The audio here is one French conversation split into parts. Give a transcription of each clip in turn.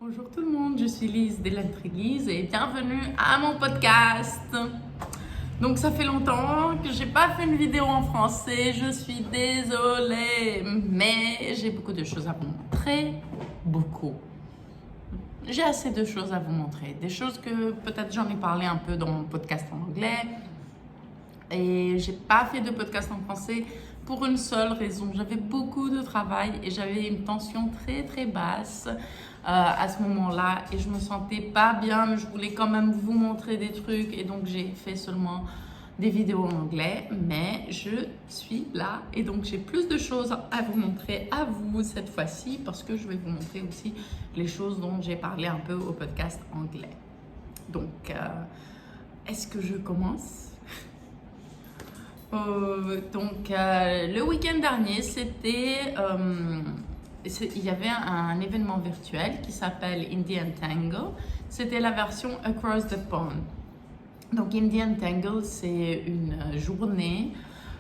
Bonjour tout le monde, je suis Lise d'Elentrelise et bienvenue à mon podcast. Donc ça fait longtemps que j'ai pas fait une vidéo en français, je suis désolée, mais j'ai beaucoup de choses à vous montrer, beaucoup. J'ai assez de choses à vous montrer, des choses que peut-être j'en ai parlé un peu dans mon podcast en anglais et j'ai pas fait de podcast en français pour une seule raison, j'avais beaucoup de travail et j'avais une tension très basse à ce moment-là et je me sentais pas bien, mais je voulais quand même vous montrer des trucs et donc j'ai fait seulement des vidéos en anglais, mais je suis là et donc j'ai plus de choses à vous montrer à vous cette fois-ci parce que je vais vous montrer aussi les choses dont j'ai parlé un peu au podcast anglais. Donc, est-ce que je commence? Le week-end dernier, il y avait un événement virtuel qui s'appelle Indian Tango. C'était la version Across the Pond. Donc Indian Tango, c'est une journée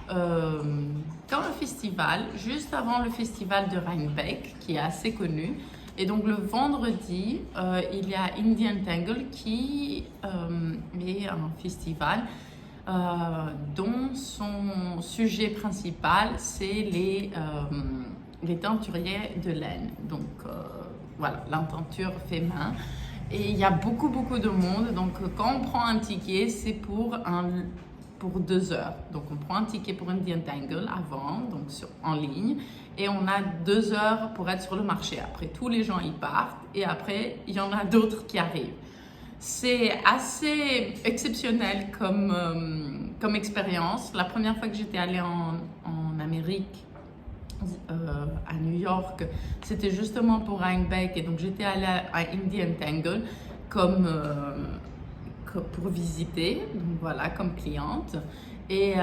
comme un festival, juste avant le festival de Rhinebeck, qui est assez connu. Et donc le vendredi, il y a Indian Tango qui est un festival dont son sujet principal, c'est les teinturiers de laine. Donc voilà, la teinture fait main. Et il y a beaucoup de monde. Donc quand on prend un ticket, c'est pour 2 heures. Donc on prend un ticket pour Indian Tangle avant, donc en ligne. Et on a 2 heures pour être sur le marché. Après, tous les gens y partent. Et après, il y en a d'autres qui arrivent. C'est assez exceptionnel comme expérience. La première fois que j'étais allée en Amérique, à New York, c'était justement pour Rhinebeck et donc j'étais allée à Indian Tangle comme pour visiter, donc voilà, comme cliente. Et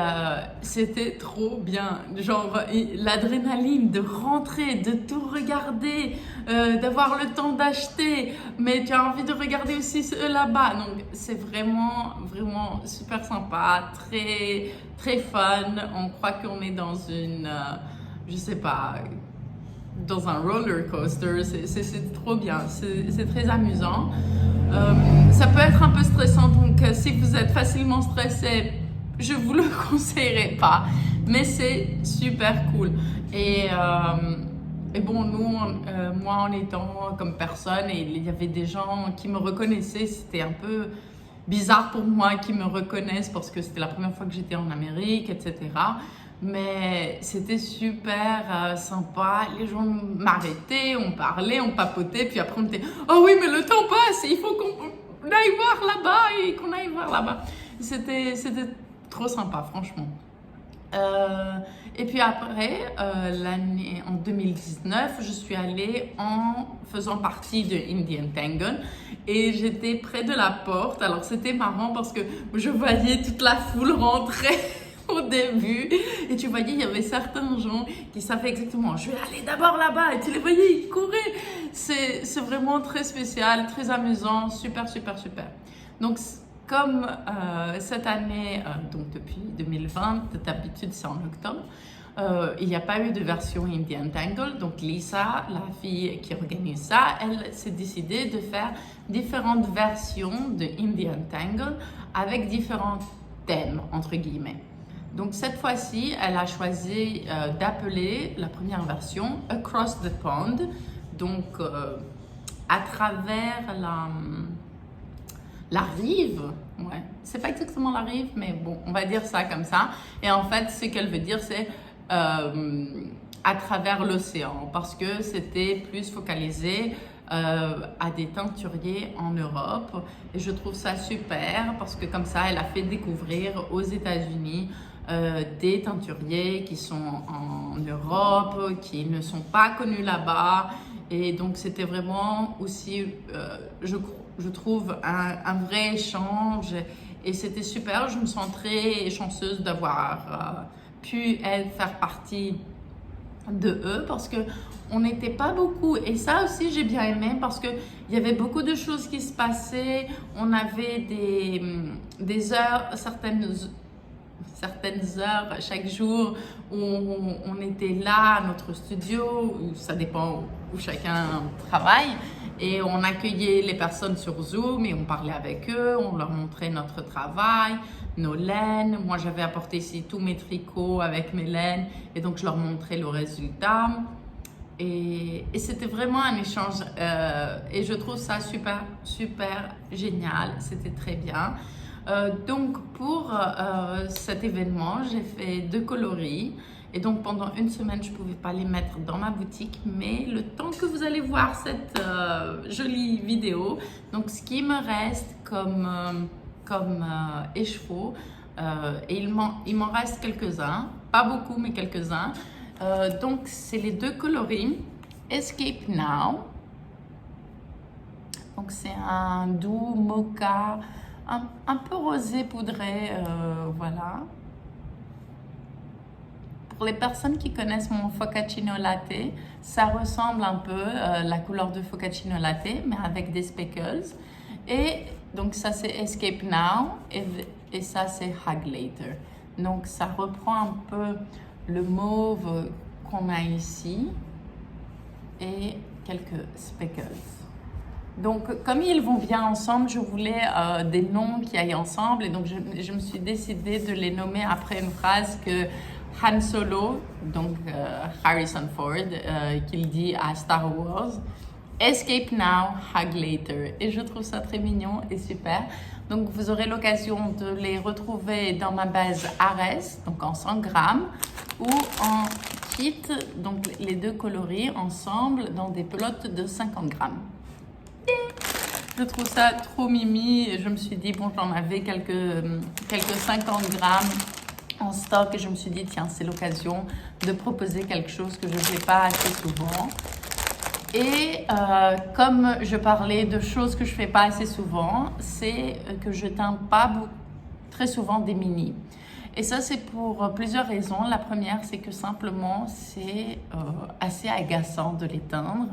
c'était trop bien, genre l'adrénaline de rentrer, de tout regarder, d'avoir le temps d'acheter, mais tu as envie de regarder aussi ceux là-bas. Donc c'est vraiment super sympa, très fun. On croit qu'on est dans une, je sais pas, dans un roller coaster. C'est trop bien, c'est très amusant. Ça peut être un peu stressant, donc si vous êtes facilement stressé, je vous le conseillerais pas, mais c'est super cool. Et bon, moi en étant comme personne, et il y avait des gens qui me reconnaissaient, c'était un peu bizarre pour moi qu'ils me reconnaissent parce que c'était la première fois que j'étais en Amérique, etc. Mais c'était super sympa, les gens m'arrêtaient, on parlait, on papotait, puis après on était « Oh oui, mais le temps passe, il faut qu'on aille voir là-bas et qu'on aille voir là-bas ». C'était trop sympa, franchement. Et puis après, l'année en 2019, je suis allée en faisant partie de Indian Tango et j'étais près de la porte. Alors c'était marrant parce que je voyais toute la foule rentrer au début et tu voyais, il y avait certains gens qui savaient exactement, je vais aller d'abord là-bas et tu les voyais, ils couraient. C'est vraiment très spécial, très amusant, super. Donc comme cette année, donc depuis 2020, d'habitude c'est en octobre, il n'y a pas eu de version Indian Tangle. Donc Lisa, la fille qui organise ça, elle s'est décidée de faire différentes versions de Indian Tangle avec différents thèmes, entre guillemets. Donc cette fois-ci, elle a choisi d'appeler la première version Across the Pond, donc à travers la rive, ouais, c'est pas exactement la rive, mais bon, on va dire ça comme ça. Et en fait, ce qu'elle veut dire, c'est à travers l'océan, parce que c'était plus focalisé à des teinturiers en Europe. Et je trouve ça super, parce que comme ça, elle a fait découvrir aux États-Unis des teinturiers qui sont en Europe, qui ne sont pas connus là-bas. Et donc, c'était vraiment aussi, je trouve, un vrai échange et c'était super. Je me sens très chanceuse d'avoir pu faire partie de eux parce que on n'était pas beaucoup et ça aussi j'ai bien aimé parce que il y avait beaucoup de choses qui se passaient. On avait des heures, certaines heures chaque jour où on était là à notre studio, où ça dépend où chacun travaille. Et on accueillait les personnes sur Zoom et on parlait avec eux, on leur montrait notre travail, nos laines. Moi, j'avais apporté ici tous mes tricots avec mes laines et donc je leur montrais le résultat. Et c'était vraiment un échange et je trouve ça super, super génial. C'était très bien. Donc, pour cet événement, j'ai fait 2 coloris. Et donc, pendant une semaine, je ne pouvais pas les mettre dans ma boutique. Mais le temps que vous allez voir cette jolie vidéo, donc ce qui me reste comme écheveau, et il m'en reste quelques-uns. Pas beaucoup, mais quelques-uns. Donc, c'est les 2 coloris. Escape Now. Donc, c'est un doux mocha, un peu rosé poudré, voilà. Pour les personnes qui connaissent mon Focacino Latte, ça ressemble un peu la couleur de Focacino Latte, mais avec des speckles. Et donc, ça, c'est Escape Now et ça, c'est Hug Later. Donc, ça reprend un peu le mauve qu'on a ici et quelques speckles. Donc, comme ils vont bien ensemble, je voulais des noms qui aillent ensemble et donc je me suis décidée de les nommer après une phrase que Han Solo, donc Harrison Ford, qu'il dit à Star Wars. Escape now, hug later. Et je trouve ça très mignon et super. Donc, vous aurez l'occasion de les retrouver dans ma base Ares, donc en 100 grammes, ou en kit, donc les 2 coloris ensemble dans des pelotes de 50 grammes. Je trouve ça trop mimi. Et je me suis dit, bon, j'en avais quelques 50 grammes en stock et je me suis dit, tiens, c'est l'occasion de proposer quelque chose que je ne fais pas assez souvent. Et comme je parlais de choses que je ne fais pas assez souvent, c'est que je teins pas très souvent des mini. Et ça, c'est pour plusieurs raisons. La première, c'est que simplement, c'est assez agaçant de les teindre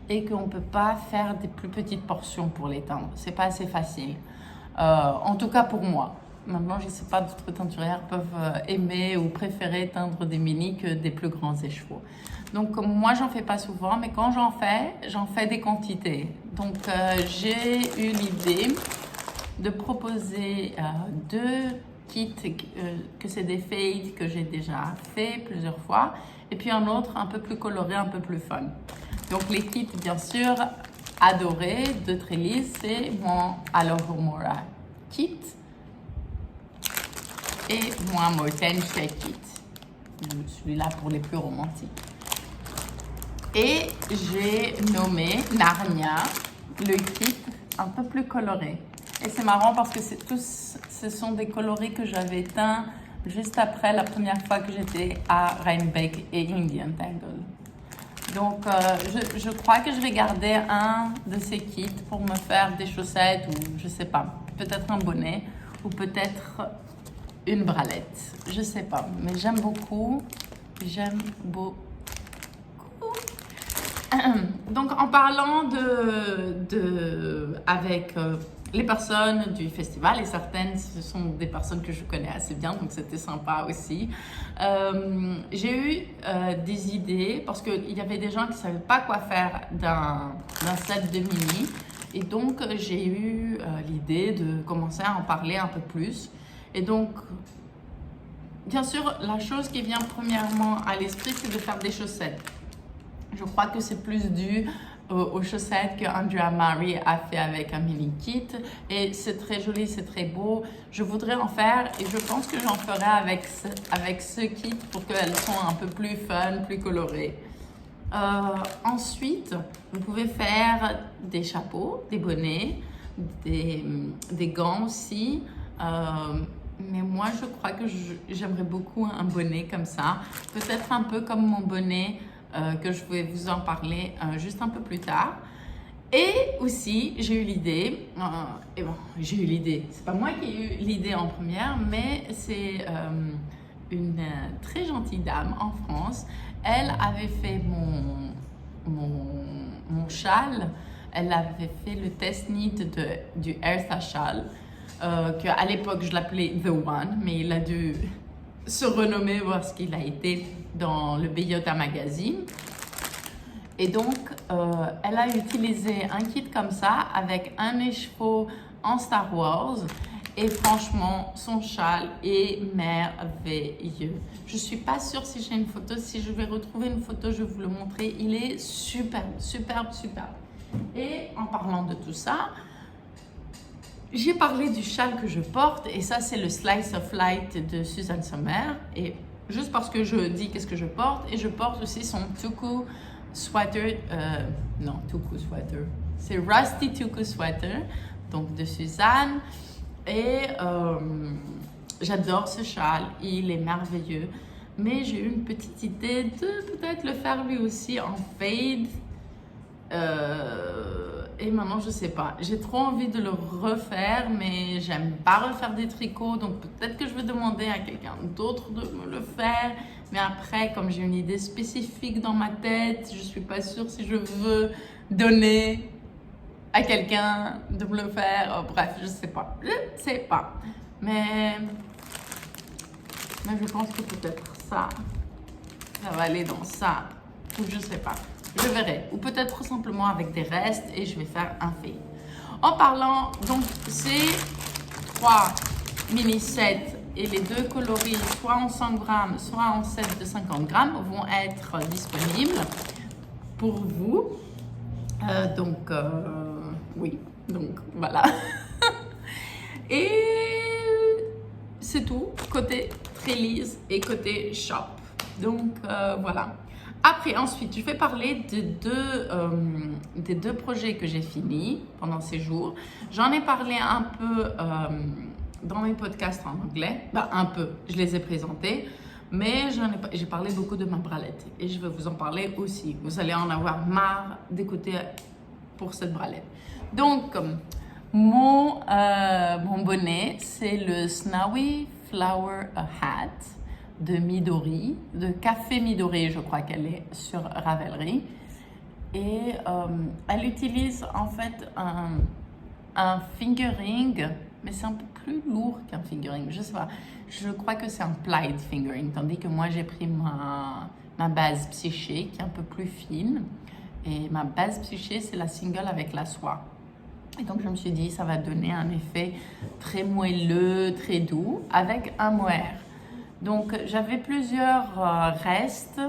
et qu'on ne peut pas faire des plus petites portions pour les teindre. C'est pas assez facile. En tout cas pour moi. Maintenant, je ne sais pas, d'autres teinturières peuvent aimer ou préférer teindre des mini que des plus grands écheveaux. Donc, moi, j'en fais pas souvent, mais quand j'en fais des quantités. Donc, j'ai eu l'idée de proposer 2 kits, que c'est des fades que j'ai déjà fait plusieurs fois, et puis un autre un peu plus coloré, un peu plus fun. Donc, les kits, bien sûr, adorés de Trellis, c'est mon Alohomora kit et mon Mortensia kit. Celui-là pour les plus romantiques. Et j'ai nommé Narnia, le kit un peu plus coloré. Et c'est marrant parce que ce sont des coloris que j'avais teints juste après la première fois que j'étais à Rhinebeck et Indian Tangle. Donc, je crois que je vais garder un de ces kits pour me faire des chaussettes ou je sais pas, peut-être un bonnet ou peut-être une bralette. Je sais pas, mais j'aime beaucoup. J'aime beaucoup. Donc, en parlant avec les personnes du festival, et certaines, ce sont des personnes que je connais assez bien, donc c'était sympa aussi. J'ai eu des idées, parce qu'il y avait des gens qui ne savaient pas quoi faire d'un set de mini, et donc j'ai eu l'idée de commencer à en parler un peu plus. Et donc, bien sûr, la chose qui vient premièrement à l'esprit, c'est de faire des chaussettes. Je crois que c'est plus dû aux chaussettes que Andrea Mari a fait avec un mini kit. Et c'est très joli, c'est très beau. Je voudrais en faire et je pense que j'en ferai avec ce kit pour qu'elles soient un peu plus fun, plus colorées. Ensuite, vous pouvez faire des chapeaux, des bonnets, des gants aussi. Mais moi, je crois que j'aimerais beaucoup un bonnet comme ça. Peut-être un peu comme mon bonnet que je vais vous en parler juste un peu plus tard. Et aussi, j'ai eu l'idée, et bon, j'ai eu l'idée, c'est pas moi qui ai eu l'idée en première, mais c'est une très gentille dame en France. Elle avait fait mon châle, elle avait fait le test knit du Eartha Châle, qu'à l'époque je l'appelais The One, mais il a dû se renommer parce qu'il a été dans le Bellota Magazine. Et donc, elle a utilisé un kit comme ça avec un écheveau en Star Wars. Et franchement, son châle est merveilleux. Je ne suis pas sûre si j'ai une photo. Si je vais retrouver une photo, je vais vous le montrer. Il est superbe, superbe, superbe. Et en parlant de tout ça, j'ai parlé du châle que je porte. Et ça, c'est le Slice of Light de Suzanne Sommer. Et juste parce que je dis qu'est-ce que je porte. Et je porte aussi son Tuku Sweater. Non, Tuku Sweater. C'est Rusty Tuku Sweater. Donc, de Suzanne. Et j'adore ce châle, il est merveilleux. Mais j'ai eu une petite idée de peut-être le faire lui aussi en fade. Et maintenant, je sais pas. J'ai trop envie de le refaire, mais j'aime pas refaire des tricots. Donc peut-être que je vais demander à quelqu'un d'autre de me le faire. Mais après, comme j'ai une idée spécifique dans ma tête, je suis pas sûre si je veux donner à quelqu'un de me le faire. Oh, bref, je sais pas. Je sais pas. Mais je pense que peut-être ça va aller dans ça. Ou je sais pas. Je verrai. Ou peut-être simplement avec des restes et je vais faire un fade. En parlant, donc ces 3 mini sets et les 2 coloris, soit en 100 grammes, soit en set de 50 grammes, vont être disponibles pour vous. Oui, donc voilà. Et c'est tout, côté Trelise et côté shop. Donc voilà. Après, ensuite, je vais parler des deux projets que j'ai finis pendant ces jours. J'en ai parlé un peu dans mes podcasts en anglais. Ben, un peu, je les ai présentés. Mais j'ai parlé beaucoup de ma bralette. Et je vais vous en parler aussi. Vous allez en avoir marre d'écouter pour cette bralette. Donc, mon bonnet, c'est le Snowy Flower Hat de Midori, de Café Midori, je crois qu'elle est sur Ravelry. Et elle utilise en fait un fingering, mais c'est un peu plus lourd qu'un fingering, je sais pas. Je crois que c'est un plied fingering, tandis que moi j'ai pris ma base psyché qui est un peu plus fine. Et ma base psyché, c'est la single avec la soie. Et donc je me suis dit, ça va donner un effet très moelleux, très doux, avec un mohair. Donc j'avais plusieurs restes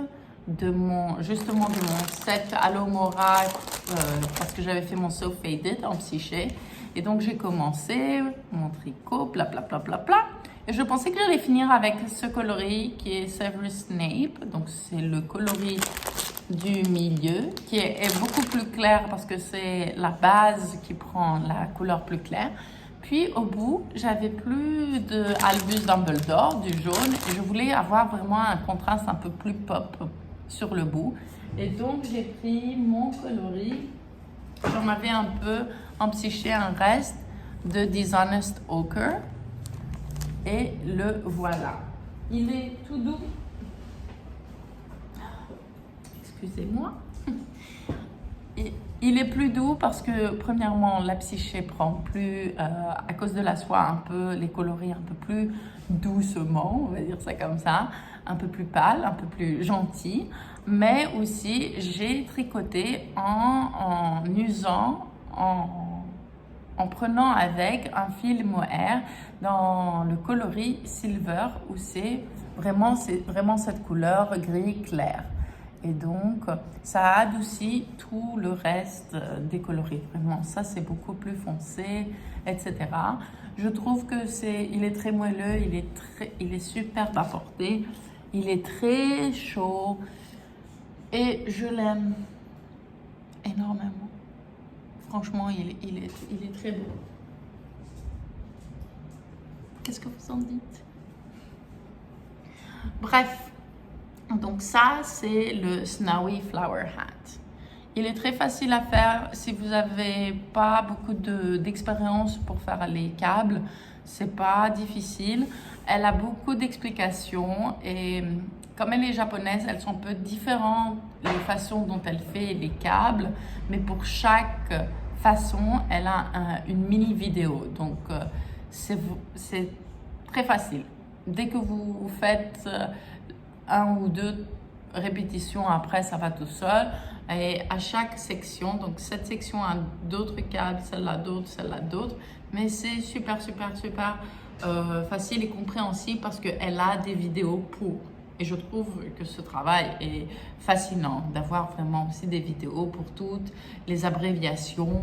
justement de mon set Alomora parce que j'avais fait mon So Faded en psyché. Et donc j'ai commencé mon tricot, bla bla bla bla bla. Et je pensais que j'allais finir avec ce coloris qui est Severus Snape. Donc c'est le coloris du milieu qui est beaucoup plus clair parce que c'est la base qui prend la couleur plus claire. Puis au bout, j'avais plus de Albus Dumbledore, du jaune, et je voulais avoir vraiment un contraste un peu plus pop sur le bout. Et donc j'ai pris mon coloris, j'en avais un peu en psyché, un reste de Dishonest Ochre, et le voilà. Il est tout doux. Excusez-moi. Il est plus doux parce que, premièrement, la psyché prend plus, à cause de la soie, un peu les coloris un peu plus doucement, on va dire ça comme ça, un peu plus pâle, un peu plus gentil. Mais aussi, j'ai tricoté en usant, en prenant avec un fil mohair dans le coloris Silver, où c'est vraiment cette couleur gris clair. Et donc, ça adoucit tout le reste des coloris. Vraiment, ça, c'est beaucoup plus foncé, etc. Je trouve que il est très moelleux, il est superbe à porter. Il est très chaud. Et je l'aime énormément. Franchement, il est très beau. Qu'est-ce que vous en dites? Bref. Donc ça, c'est le Snowy Flower Hat. Il est très facile à faire si vous n'avez pas beaucoup d'expérience pour faire les câbles. C'est pas difficile. Elle a beaucoup d'explications et comme elle est japonaise, elles sont un peu différentes les façons dont elle fait les câbles. Mais pour chaque façon, elle a une mini vidéo. Donc c'est très facile. Dès que vous faites un ou deux répétitions, après ça va tout seul. Et à chaque section, donc cette section a d'autres câbles, celle-là d'autres. Mais c'est super facile et compréhensible parce qu'elle a des vidéos pour. Et je trouve que ce travail est fascinant d'avoir vraiment aussi des vidéos pour toutes les abréviations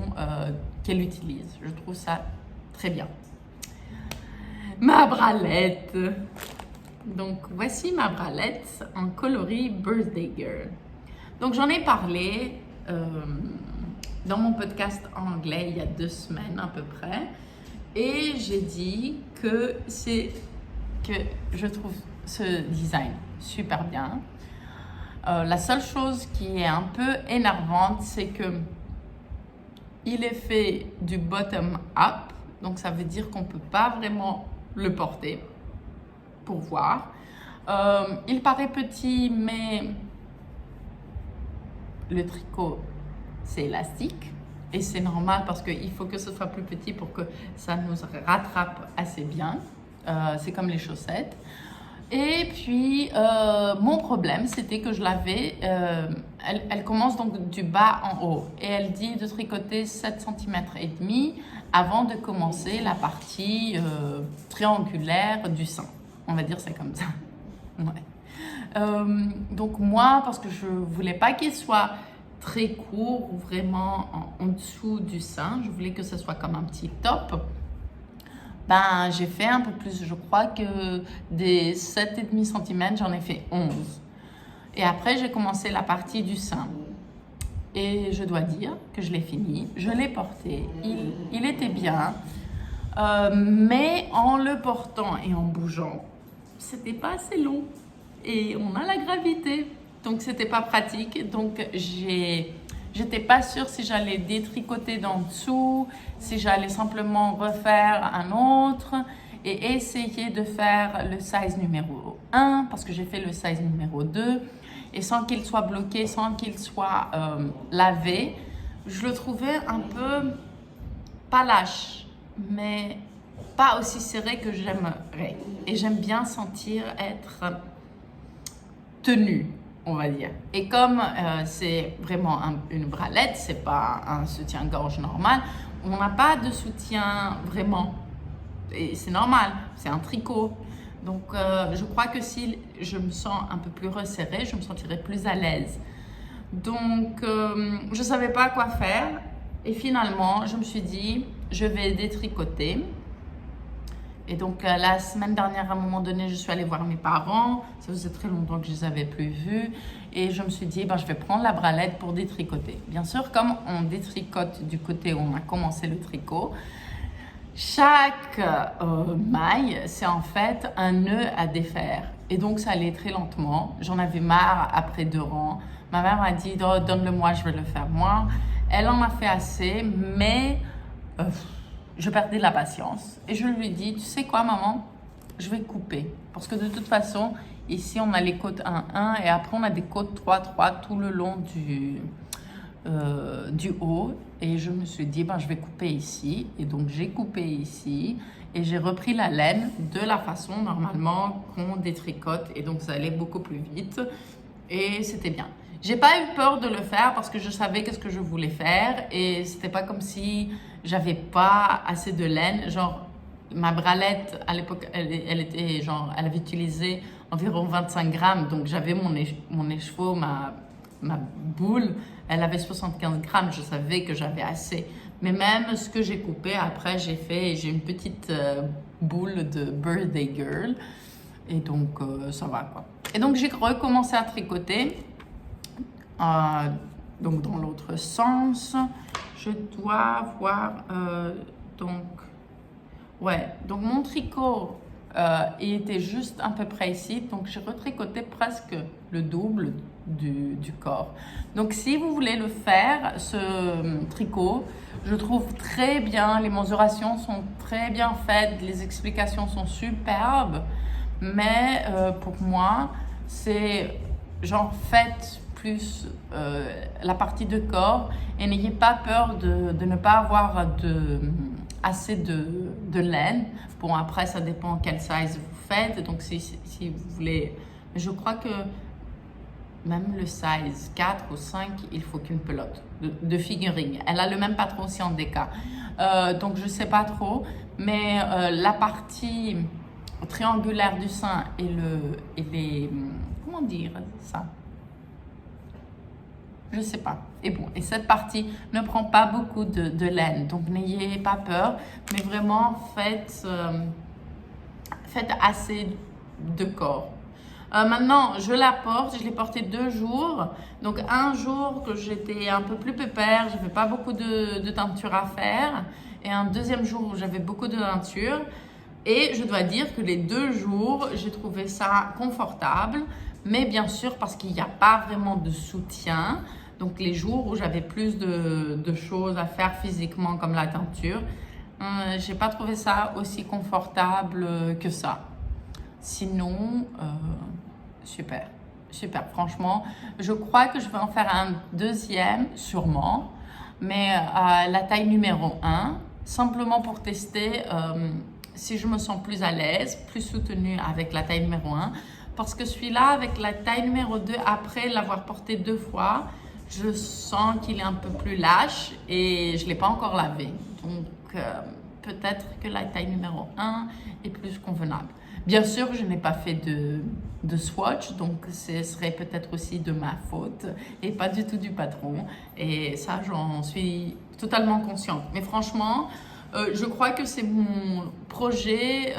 qu'elle utilise. Je trouve ça très bien. Ma bralette. Donc voici ma bralette en coloris Birthday Girl. Donc j'en ai parlé dans mon podcast anglais il y a 2 semaines à peu près. Et j'ai dit que je trouve ce design super bien. La seule chose qui est un peu énervante, c'est que il est fait du bottom up. Donc ça veut dire qu'on ne peut pas vraiment le porter pour voir. Il paraît petit, mais le tricot, c'est élastique. Et c'est normal parce qu'il faut que ce soit plus petit pour que ça nous rattrape assez bien. C'est comme les chaussettes. Et puis, mon problème, c'était que je l'avais... elle commence donc du bas en haut. Et elle dit de tricoter 7 cm et demi avant de commencer la partie triangulaire du sein. On va dire c'est comme ça. Ouais. Donc moi, parce que je voulais pas qu'il soit très court ou vraiment en dessous du sein, je voulais que ce soit comme un petit top. Ben, j'ai fait un peu plus, je crois que des 7,5 cm, j'en ai fait 11. Et après, j'ai commencé la partie du sein. Et je dois dire que je l'ai fini, je l'ai porté, il était bien, mais en le portant et en bougeant, c'était pas assez long. Et on a la gravité, donc c'était pas pratique. Donc j'étais pas sûre si j'allais détricoter d'en dessous, si j'allais simplement refaire un autre et essayer de faire le size numéro 1 parce que j'ai fait le size numéro 2 et sans qu'il soit bloqué, sans qu'il soit lavé, je le trouvais un peu pas lâche, mais pas aussi serré que j'aimerais. Et j'aime bien sentir être tenue, on va dire. Et comme c'est vraiment une bralette, c'est pas un soutien-gorge normal, on n'a pas de soutien vraiment. Et c'est normal, c'est un tricot. Donc je crois que si je me sens un peu plus resserrée, je me sentirais plus à l'aise. Donc je ne savais pas quoi faire. Et finalement, je me suis dit, je vais détricoter. Et donc, la semaine dernière, à un moment donné, je suis allée voir mes parents. Ça faisait très longtemps que je ne les avais plus vus. Et je me suis dit, je vais prendre la bralette pour détricoter. Bien sûr, comme on détricote du côté où on a commencé le tricot, chaque maille, c'est en fait un nœud à défaire. Et donc, ça allait très lentement. J'en avais marre après 2 rangs. Ma mère m'a dit, oh, donne-le-moi, je vais le faire moi. Elle en a fait assez, mais... je perdais la patience et je lui ai dit, tu sais quoi maman, je vais couper. Parce que de toute façon, ici on a les côtes 1-1 et après on a des côtes 3-3 tout le long du haut. Et je me suis dit, je vais couper ici. Et donc j'ai coupé ici et j'ai repris la laine de la façon normalement qu'on détricote. Et donc ça allait beaucoup plus vite et c'était bien. J'ai pas eu peur de le faire parce que je savais qu'est-ce que je voulais faire et c'était pas comme si j'avais pas assez de laine. Genre, ma bralette, à l'époque, elle était genre, elle avait utilisé environ 25 grammes. Donc, j'avais mon écheveau, ma boule, elle avait 75 grammes. Je savais que j'avais assez. Mais même ce que j'ai coupé, après, j'ai une petite boule de Birthday Girl. Et donc, ça va quoi. Et donc, j'ai recommencé à tricoter. Donc, dans l'autre sens, je dois voir, donc mon tricot, il était juste à peu près ici, donc j'ai retricoté presque le double du corps. Donc, si vous voulez le faire, ce tricot, je trouve très bien, les mesurations sont très bien faites, les explications sont superbes, mais pour moi, c'est genre faites plus la partie de corps et n'ayez pas peur de ne pas avoir assez de laine. Bon, après, ça dépend quel size vous faites. Donc, si vous voulez... Je crois que même le size 4 ou 5, il faut qu'une pelote de figurine. Elle a le même patron aussi en DK. Donc je sais pas trop, mais la partie triangulaire du sein et les comment dire ça, je sais pas. Et bon, et cette partie ne prend pas beaucoup de laine, donc n'ayez pas peur, mais vraiment faites assez de corps. Maintenant, je la porte, je l'ai portée 2 jours. Donc, un jour que j'étais un peu plus pépère, je n'avais pas beaucoup de teinture à faire. Et un deuxième jour où j'avais beaucoup de teinture. Et je dois dire que les 2 jours, j'ai trouvé ça confortable. Mais bien sûr, parce qu'il n'y a pas vraiment de soutien. Donc, les jours où j'avais plus de choses à faire physiquement, comme la teinture, j'ai pas trouvé ça aussi confortable que ça. Sinon, super, super. Franchement, je crois que je vais en faire un deuxième, sûrement, mais à la taille numéro 1, simplement pour tester si je me sens plus à l'aise, plus soutenue avec la taille numéro 1. Parce que celui-là, avec la taille numéro 2, après l'avoir porté 2 fois, je sens qu'il est un peu plus lâche et je ne l'ai pas encore lavé. Donc, peut-être que la taille numéro 1 est plus convenable. Bien sûr, je n'ai pas fait de swatch, donc ce serait peut-être aussi de ma faute et pas du tout du patron. Et ça, j'en suis totalement consciente. Mais franchement, je crois que c'est mon projet,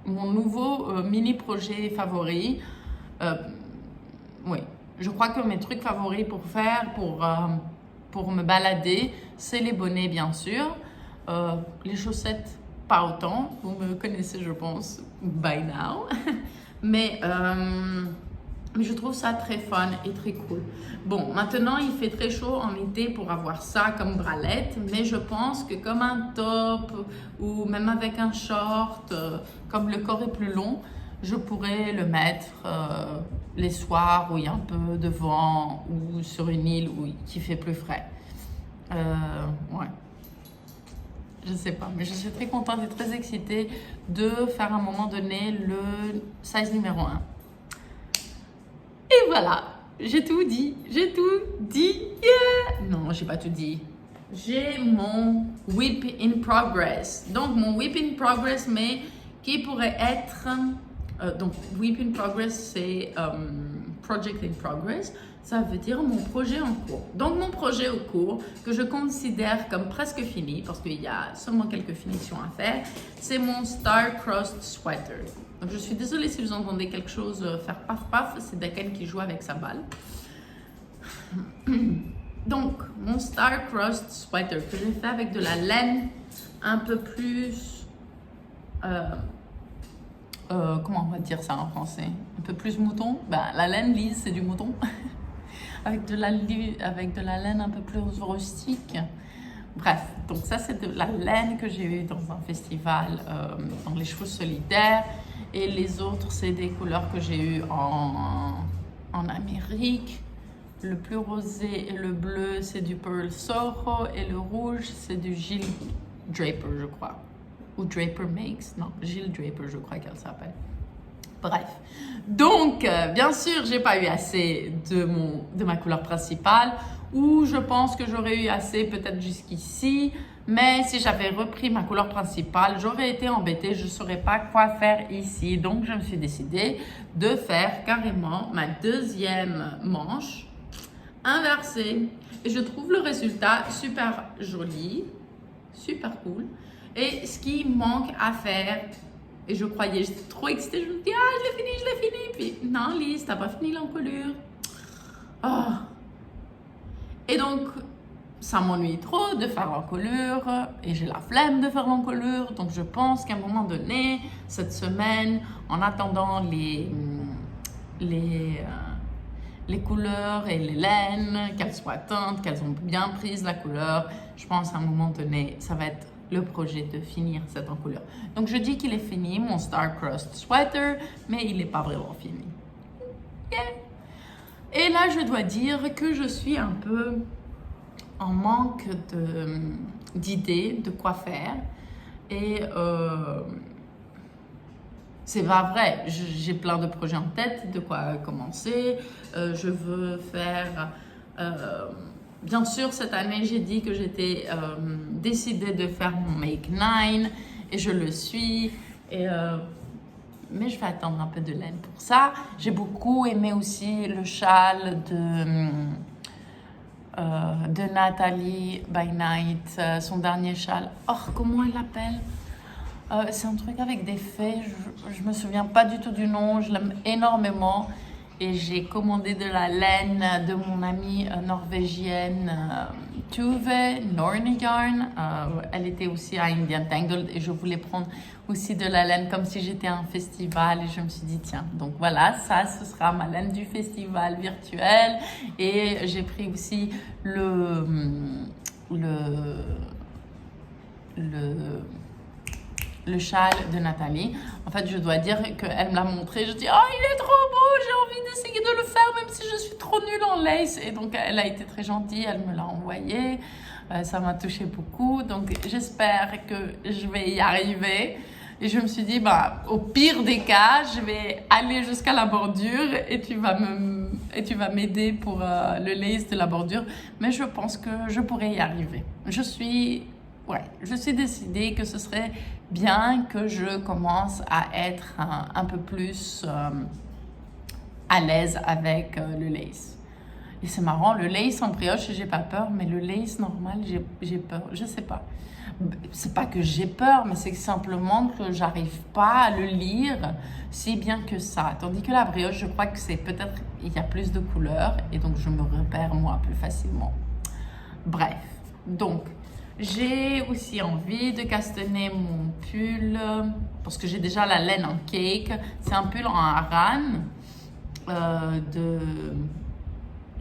mon nouveau mini-projet favori. Oui, je crois que mes trucs favoris pour faire, pour me balader, c'est les bonnets, bien sûr. Les chaussettes, pas autant. Vous me connaissez, je pense, by now. mais je trouve ça très fun et très cool. Bon, maintenant, il fait très chaud en été pour avoir ça comme bralette. Mais je pense que comme un top ou même avec un short, comme le corps est plus long, je pourrais le mettre les soirs où il y a un peu de vent ou sur une île qui fait plus frais. Ouais. Je sais pas, mais je suis très contente et très excitée de faire à un moment donné le size numéro 1. Et voilà, j'ai tout dit, yeah! Non, j'ai pas tout dit. J'ai mon whip in progress. Donc, mon whip in progress, mais qui pourrait être... donc, whip in progress, c'est project in progress. Ça veut dire mon projet en cours. Donc, mon projet en cours, que je considère comme presque fini, parce qu'il y a seulement quelques finitions à faire, c'est mon Star-Crossed Sweater. Donc, je suis désolée si vous entendez quelque chose faire paf-paf, c'est Daken qui joue avec sa balle. Donc, mon Star-Crossed Sweater, que j'ai fait avec de la laine un peu plus... comment on va dire ça en français? Un peu plus mouton. Ben, la laine lisse, c'est du mouton. avec de la laine un peu plus rustique. Bref, donc ça c'est de la laine que j'ai eue dans un festival dans les cheveux solidaires. Et les autres, c'est des couleurs que j'ai eues en Amérique. Le plus rosé et le bleu, c'est du Pearl Soho. Et le rouge, c'est du Jill Draper, je crois. Ou Draper Makes, non, Jill Draper, je crois qu'elle s'appelle. Bref, donc bien sûr, j'ai pas eu assez de ma couleur principale, ou je pense que j'aurais eu assez peut-être jusqu'ici, mais si j'avais repris ma couleur principale, j'aurais été embêtée, je saurais pas quoi faire ici. Donc je me suis décidée de faire carrément ma deuxième manche inversée, et je trouve le résultat super joli, super cool. Et ce qui manque à faire, et je croyais, j'étais trop excitée, je me dis, ah, je l'ai fini. Puis, non, Lise, t'as pas fini l'encolure. Oh. Et donc, ça m'ennuie trop de faire l'encolure, et j'ai la flemme de faire l'encolure. Donc, je pense qu'à un moment donné, cette semaine, en attendant les couleurs et les laines, qu'elles soient teintes, qu'elles ont bien prise la couleur, je pense à un moment donné, ça va être le projet de finir cette encolure. Donc je dis qu'il est fini, mon Star-Crossed Sweater, mais il n'est pas vraiment fini. Yeah. Et là, je dois dire que je suis un peu en manque d'idées de quoi faire. Et c'est pas vrai. J'ai plein de projets en tête, de quoi commencer. Je veux faire... bien sûr, cette année, j'ai dit que j'étais décidée de faire mon Make 9 et je le suis. Mais je vais attendre un peu de laine pour ça. J'ai beaucoup aimé aussi le châle de Nathalie by Night, son dernier châle. Oh, comment elle l'appelle? C'est un truc avec des fées, je me souviens pas du tout du nom, je l'aime énormément. Et j'ai commandé de la laine de mon amie norvégienne Tuve Nornigarn. Elle était aussi à Indian Tangle et je voulais prendre aussi de la laine comme si j'étais à un festival. Et je me suis dit, tiens, donc voilà, ça, ce sera ma laine du festival virtuel. Et j'ai pris aussi le châle de Nathalie. En fait, je dois dire qu'elle me l'a montré. Je dis, oh, il est trop beau, j'ai envie d'essayer de le faire, même si je suis trop nulle en lace. Et donc, elle a été très gentille, elle me l'a envoyé. Ça m'a touché beaucoup. Donc, j'espère que je vais y arriver. Et je me suis dit, bah, au pire des cas, je vais aller jusqu'à la bordure et tu vas m'aider pour le lace de la bordure. Mais je pense que je pourrais y arriver. Je suis décidée que ce serait bien que je commence à être un peu plus à l'aise avec le lace. Et c'est marrant, le lace en brioche, j'ai pas peur, mais le lace normal, j'ai peur. Je sais pas. C'est pas que j'ai peur, mais c'est simplement que j'arrive pas à le lire si bien que ça. Tandis que la brioche, je crois que c'est peut-être, il y a plus de couleurs et donc je me repère moi plus facilement. Bref, donc j'ai aussi envie de castaner mon pull parce que j'ai déjà la laine en cake. C'est un pull en aran de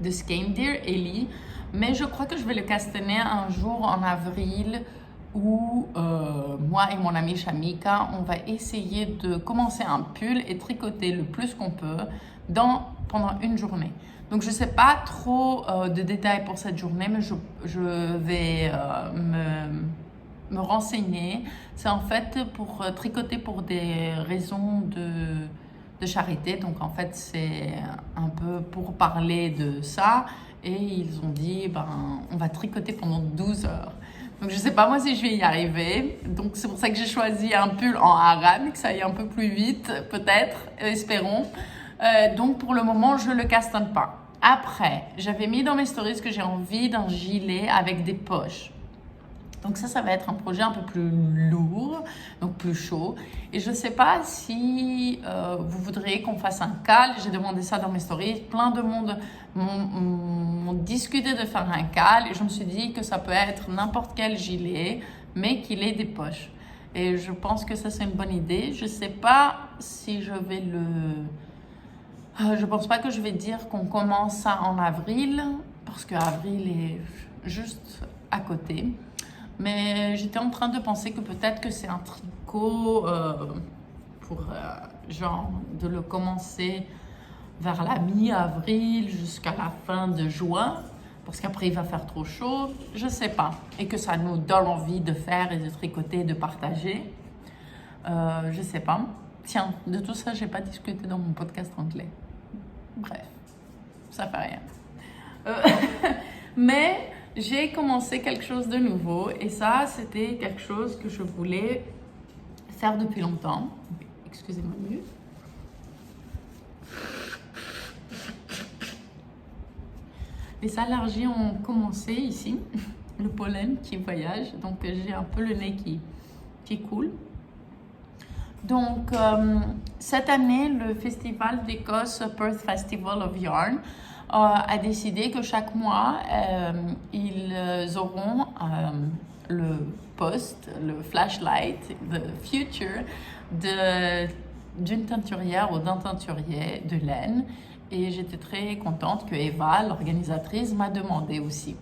Skein-Deer Ellie, mais je crois que je vais le castaner un jour en avril où moi et mon amie Shamika, on va essayer de commencer un pull et tricoter le plus qu'on peut pendant une journée. Donc, je ne sais pas trop de détails pour cette journée, mais je vais me renseigner. C'est en fait pour tricoter pour des raisons de charité. Donc, en fait, c'est un peu pour parler de ça. Et ils ont dit, on va tricoter pendant 12 heures. Donc, je ne sais pas moi si je vais y arriver. Donc, c'est pour ça que j'ai choisi un pull en aran, que ça aille un peu plus vite, peut-être, espérons. Donc, pour le moment, je ne le castagne pas. Après, j'avais mis dans mes stories que j'ai envie d'un gilet avec des poches. Donc ça va être un projet un peu plus lourd, donc plus chaud. Et je ne sais pas si vous voudriez qu'on fasse un cal. J'ai demandé ça dans mes stories. Plein de monde m'ont discuté de faire un cal. Et je me suis dit que ça peut être n'importe quel gilet, mais qu'il ait des poches. Et je pense que ça, c'est une bonne idée. Je ne sais pas si je vais je pense pas que je vais dire qu'on commence ça en avril, parce qu'avril est juste à côté. Mais j'étais en train de penser que peut-être que c'est un tricot pour genre de le commencer vers la mi-avril jusqu'à la fin de juin, parce qu'après il va faire trop chaud, je sais pas. Et que ça nous donne envie de faire et de tricoter, de partager. Je sais pas. Tiens, de tout ça, j'ai pas discuté dans mon podcast anglais. Bref, ça fait rien. Mais j'ai commencé quelque chose de nouveau et ça, c'était quelque chose que je voulais faire depuis longtemps. Excusez-moi une minute. Les allergies ont commencé ici, le pollen qui voyage, donc j'ai un peu le nez qui coule. Donc, cette année, le festival d'Écosse, Perth Festival of Yarn, a décidé que chaque mois, ils auront le post, le flashlight, the future d'une teinturière ou d'un teinturier de laine. Et j'étais très contente que Eva, l'organisatrice, m'a demandé aussi.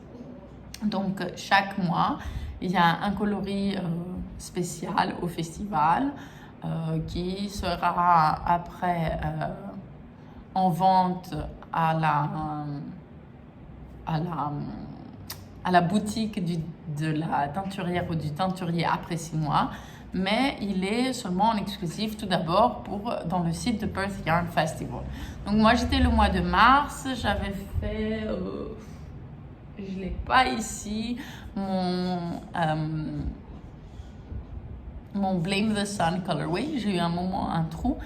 Donc, chaque mois, il y a un coloris spécial au festival qui sera après en vente à la boutique de la teinturière ou du teinturier après 6 mois. mais il est seulement en exclusif tout d'abord dans le site de Perth Yarn Festival. Donc moi j'étais le mois de mars, j'avais fait, je ne l'ai pas ici, mon Blame the Sun colorway, j'ai eu un trou.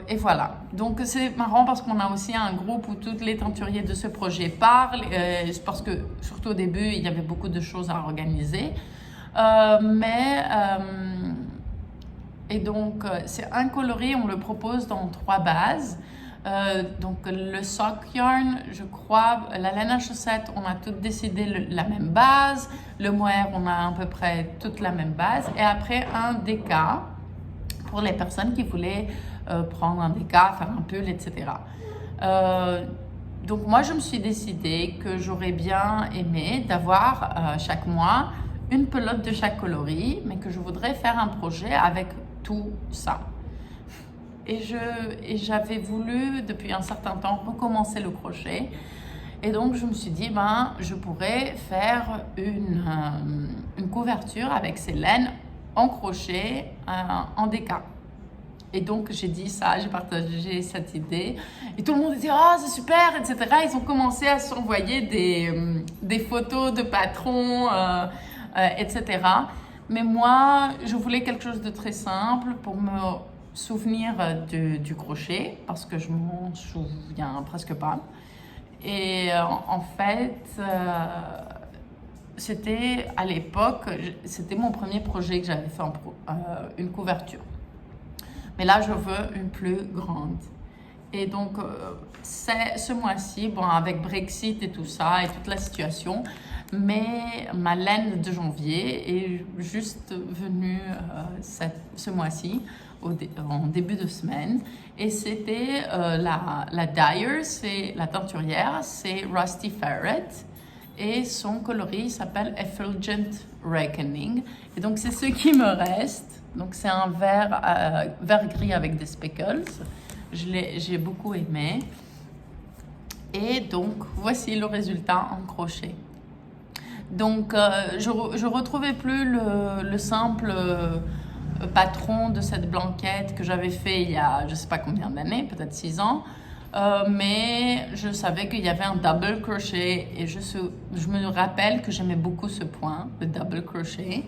Et voilà, donc c'est marrant parce qu'on a aussi un groupe où tous les teinturiers de ce projet parlent, parce que surtout au début il y avait beaucoup de choses à organiser, et donc c'est un coloris, on le propose dans 3 bases. Donc le sock yarn, je crois, la laine à chaussettes, on a toutes décidé la même base, le mohair, on a à peu près toute la même base, et après un déca pour les personnes qui voulaient prendre un déca, faire un pull, etc. Donc moi je me suis décidée que j'aurais bien aimé d'avoir chaque mois une pelote de chaque coloris, mais que je voudrais faire un projet avec tout ça. Et j'avais voulu depuis un certain temps recommencer le crochet, et donc je me suis dit je pourrais faire une couverture avec ces laines en crochet en déca. Et donc j'ai dit ça, j'ai partagé cette idée et tout le monde dit oh c'est super, etc. Ils ont commencé à s'envoyer des photos de patrons, etc. Mais moi je voulais quelque chose de très simple pour me souvenir du crochet, parce que je m'en souviens presque pas. Et en fait c'était à l'époque, c'était mon premier projet que j'avais fait une couverture. Mais là, je veux une plus grande. Et donc, c'est ce mois-ci, avec Brexit et tout ça, et toute la situation, mais ma laine de janvier est juste venue ce mois-ci, en début de semaine. Et c'était la dyer, c'est la teinturière, c'est Rusty Ferret. Et son coloris s'appelle Effulgent Reckoning. Et donc, c'est ce qui me reste. Donc, c'est un vert gris avec des speckles. J'ai beaucoup aimé. Et donc, voici le résultat en crochet. Donc, je retrouvais plus le simple patron de cette blanquette que j'avais fait il y a je ne sais pas combien d'années, peut-être 6 ans. Mais je savais qu'il y avait un double crochet et je me rappelle que j'aimais beaucoup ce point, le double crochet.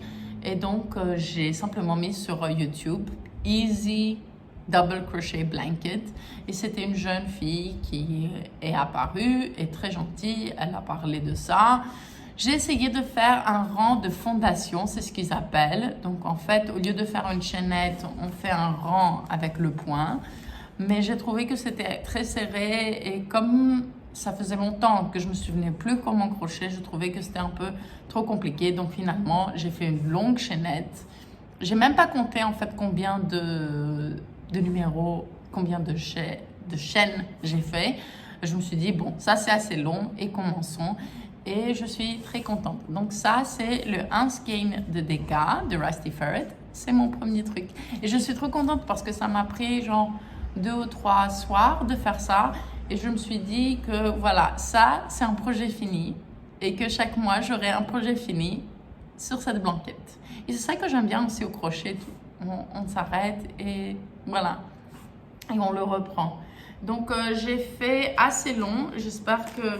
Et donc, j'ai simplement mis sur YouTube Easy Double Crochet Blanket. Et c'était une jeune fille qui est apparue, et très gentille, elle a parlé de ça. J'ai essayé de faire un rang de fondation, c'est ce qu'ils appellent. Donc, en fait, au lieu de faire une chaînette, on fait un rang avec le point. Mais j'ai trouvé que c'était très serré, et comme ça faisait longtemps que je me souvenais plus comment crocher, je trouvais que c'était un peu trop compliqué. Donc finalement, j'ai fait une longue chaînette. J'ai même pas compté en fait combien de numéros, combien de chaînes j'ai fait. Je me suis dit bon, ça c'est assez long et commençons. Et je suis très contente. Donc ça c'est le 1 skein de Deca de Rusty Ferret. C'est mon premier truc. Et je suis trop contente parce que ça m'a pris genre 2 ou 3 soirs de faire ça. Et je me suis dit que voilà, ça c'est un projet fini. Et que chaque mois j'aurai un projet fini sur cette blanquette. Et c'est ça que j'aime bien aussi au crochet. On s'arrête et voilà. Et on le reprend. Donc j'ai fait assez long. J'espère que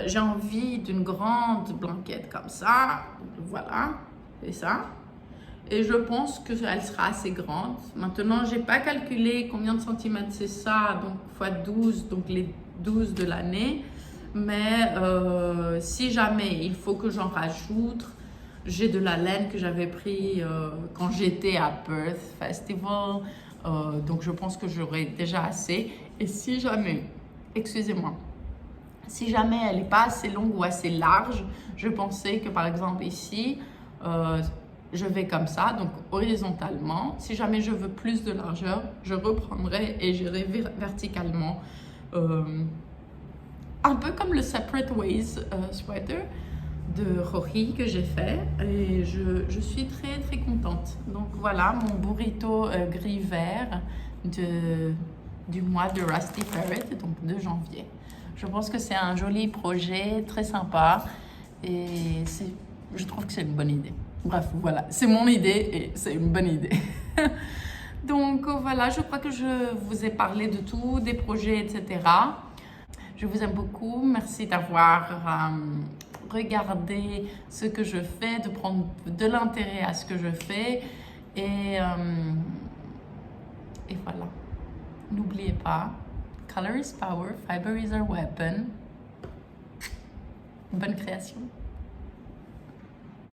j'ai envie d'une grande blanquette comme ça. Voilà, c'est ça. Et je pense qu'elle sera assez grande. Maintenant, je n'ai pas calculé combien de centimètres c'est ça, donc x 12, donc les 12 de l'année. Mais si jamais il faut que j'en rajoute, j'ai de la laine que j'avais pris quand j'étais à Perth Festival. Donc je pense que j'aurai déjà assez. Et si jamais, excusez-moi, si jamais elle n'est pas assez longue ou assez large, je pensais que par exemple ici, je vais comme ça, donc horizontalement. Si jamais je veux plus de largeur, je reprendrai et j'irai verticalement. Un peu comme le Separate Ways sweater de Rory que j'ai fait. Et je suis très très contente. Donc voilà mon burrito gris-vert du mois de Rusty Ferret, donc de janvier. Je pense que c'est un joli projet, très sympa. Et je trouve que c'est une bonne idée. Bref, voilà, c'est mon idée et c'est une bonne idée. Donc voilà, je crois que je vous ai parlé de tout, des projets, etc. Je vous aime beaucoup. Merci d'avoir regardé ce que je fais, de prendre de l'intérêt à ce que je fais. Et voilà. N'oubliez pas, color is power, fiber is our weapon. Bonne création.